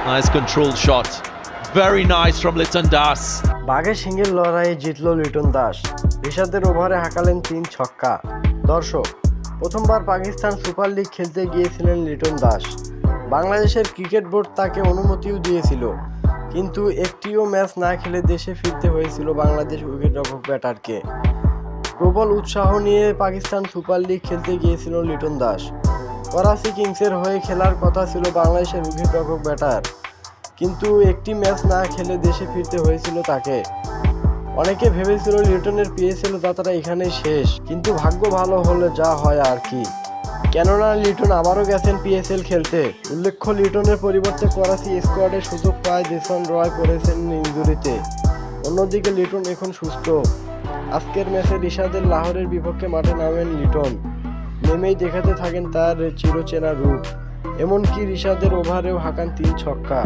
Nice controlled shot. Very nice from Liton Das. বাঘের সিংহের লড়াইয়ে জিতল লিটন দাস। ঋষাদের ওভারে হাঁকালেন 3 ছক্কা। দর্শক, প্রথমবার পাকিস্তান সুপার লিগ খেলতে গিয়েছিলেন লিটন দাস। বাংলাদেশের ক্রিকেট বোর্ড তাকে অনুমতিও দিয়েছিল, কিন্তু একটিও ম্যাচ না খেলে দেশে ফিরতে হয়েছিল বাংলাদেশ উইকেটরক্ষক ব্যাটারকে। প্রবল উৎসাহ নিয়ে পাকিস্তান সুপার লিগ খেলতে গিয়েছিল লিটন দাস। করাচি কিংসের হয়ে খেলার কথা ছিল বাংলাদেশের উইকেটরক্ষক ব্যাটার, কিন্তু একটি ম্যাচ না খেলে দেশে ফিরতে হয়েছিল তাকে। অনেকে ভেবেছিল লিটনের পিএসএল যাত্রা এখানেই শেষ, কিন্তু ভাগ্য ভালো হলে যা হয় আর কি, কেননা লিটন আবারও গেছেন পিএসএল খেলতে। উল্লেখ্য, লিটনের পরিবর্তে করাচি স্কোয়াডে সুযোগ পায় জেসন রয় পড়েছেন ইনজুরিতে। অন্যদিকে লিটন এখন সুস্থ। আজকের ম্যাচে ঋষাদের লাহোরের বিপক্ষে মাঠে নামেন লিটন। নেমেই দেখাতে থাকেন তার চিরচেনা রূপ, এমনকি ঋষাদের ওভারেও হাঁকান 3 ছক্কা।